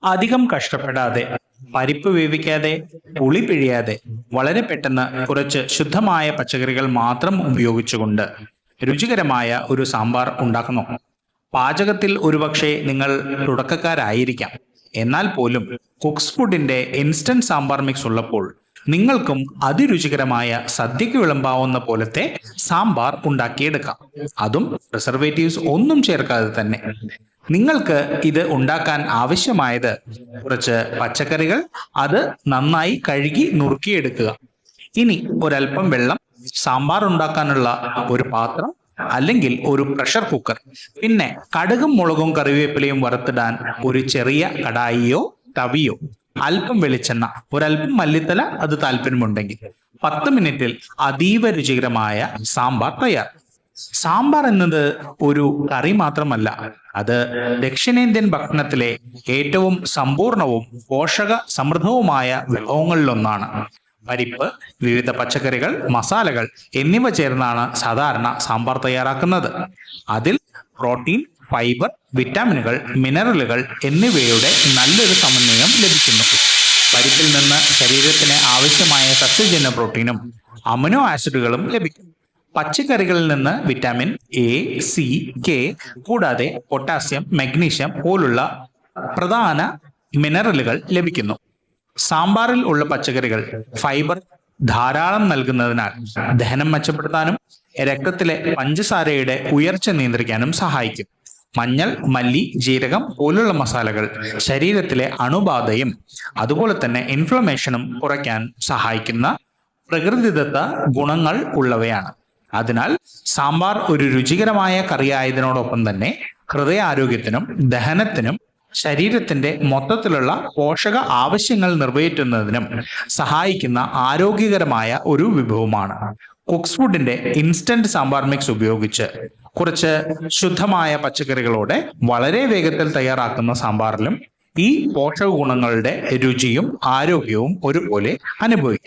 അധികം കഷ്ടപ്പെടാതെ, പരിപ്പ് വേവിക്കാതെ, പുളി പിഴിയാതെ, വളരെ പെട്ടെന്ന് കുറച്ച് ശുദ്ധമായ പച്ചക്കറികൾ മാത്രം ഉപയോഗിച്ചുകൊണ്ട് രുചികരമായ ഒരു സാമ്പാർ ഉണ്ടാക്കുന്നു. പാചകത്തിൽ ഒരുപക്ഷെ നിങ്ങൾ തുടക്കക്കാരായിരിക്കാം. എന്നാൽ പോലും കുക്സ് ഫുഡിന്റെ ഇൻസ്റ്റന്റ് സാമ്പാർ മിക്സ് ഉള്ളപ്പോൾ നിങ്ങൾക്കും അതിരുചികരമായ സദ്യക്ക് വിളമ്പാവുന്ന പോലത്തെ സാമ്പാർ ഉണ്ടാക്കിയെടുക്കാം. അതും പ്രിസർവേറ്റീവ്സ് ഒന്നും ചേർക്കാതെ തന്നെ. നിങ്ങൾക്ക് ഇത് ഉണ്ടാക്കാൻ ആവശ്യമായത് കുറച്ച് പച്ചക്കറികൾ, അത് നന്നായി കഴുകി നുറുക്കിയെടുക്കുക. ഇനി ഒരല്പം വെള്ളം, സാമ്പാർ ഉണ്ടാക്കാനുള്ള ഒരു പാത്രം അല്ലെങ്കിൽ ഒരു പ്രഷർ കുക്കർ, പിന്നെ കടുകും മുളകും കറിവേപ്പിലയും വറുത്തിടാൻ ഒരു ചെറിയ കടായിയോ തവിയോ, അല്പം വെളിച്ചെണ്ണ, ഒരല്പം മല്ലിത്തല അത് താല്പര്യമുണ്ടെങ്കിൽ. 10 മിനിറ്റിൽ അതീവ രുചികരമായ സാമ്പാർ തയ്യാർ. സാമ്പാർ എന്നത് ഒരു കറി മാത്രമല്ല, അത് ദക്ഷിണേന്ത്യൻ ഭക്ഷണത്തിലെ ഏറ്റവും സമ്പൂർണവും പോഷക സമൃദ്ധവുമായ വിഭവങ്ങളിലൊന്നാണ്. പരിപ്പ്, വിവിധ പച്ചക്കറികൾ, മസാലകൾ എന്നിവ ചേർന്നാണ് സാധാരണ സാമ്പാർ തയ്യാറാക്കുന്നത്. അതിൽ പ്രോട്ടീൻ, ഫൈബർ, വിറ്റാമിനുകൾ, മിനറലുകൾ എന്നിവയുടെ നല്ലൊരു സമന്വയം ലഭിക്കുന്നു. പരിപ്പിൽ നിന്ന് ശരീരത്തിന് ആവശ്യമായ സസ്യജന്യ പ്രോട്ടീനും അമിനോ ആസിഡുകളും ലഭിക്കും. പച്ചക്കറികളിൽ നിന്ന് വിറ്റാമിൻ എ, സി, കെ കൂടാതെ പൊട്ടാസ്യം, മഗ്നീഷ്യം പോലുള്ള പ്രധാന മിനറലുകൾ ലഭിക്കുന്നു. സാമ്പാറിൽ ഉള്ള പച്ചക്കറികൾ ഫൈബർ ധാരാളം നൽകുന്നതിനാൽ ദഹനം മെച്ചപ്പെടുത്താനും രക്തത്തിലെ പഞ്ചസാരയുടെ ഉയർച്ച നിയന്ത്രിക്കാനും സഹായിക്കും. മഞ്ഞൾ, മല്ലി, ജീരകം പോലുള്ള മസാലകൾ ശരീരത്തിലെ അണുബാധയും അതുപോലെ തന്നെ ഇൻഫ്ലമേഷനും കുറയ്ക്കാൻ സഹായിക്കുന്ന പ്രകൃതിദത്ത ഗുണങ്ങൾ ഉള്ളവയാണ്. അതിനാൽ സാമ്പാർ ഒരു രുചികരമായ കറിയായതിനോടൊപ്പം തന്നെ ഹൃദയാരോഗ്യത്തിനും ദഹനത്തിനും ശരീരത്തിന്റെ മൊത്തത്തിലുള്ള പോഷക ആവശ്യങ്ങൾ നിറവേറ്റുന്നതിനും സഹായിക്കുന്ന ആരോഗ്യകരമായ ഒരു വിഭവമാണ്. കുക്സ് ഫുഡിന്റെ ഇൻസ്റ്റന്റ് സാമ്പാർ മിക്സ് ഉപയോഗിച്ച് കുറച്ച് ശുദ്ധമായ പച്ചക്കറികളോടെ വളരെ വേഗത്തിൽ തയ്യാറാക്കുന്ന സാമ്പാറിലും ഈ പോഷക ഗുണങ്ങളുടെ രുചിയും ആരോഗ്യവും ഒരുപോലെ അനുഭവിക്കാം.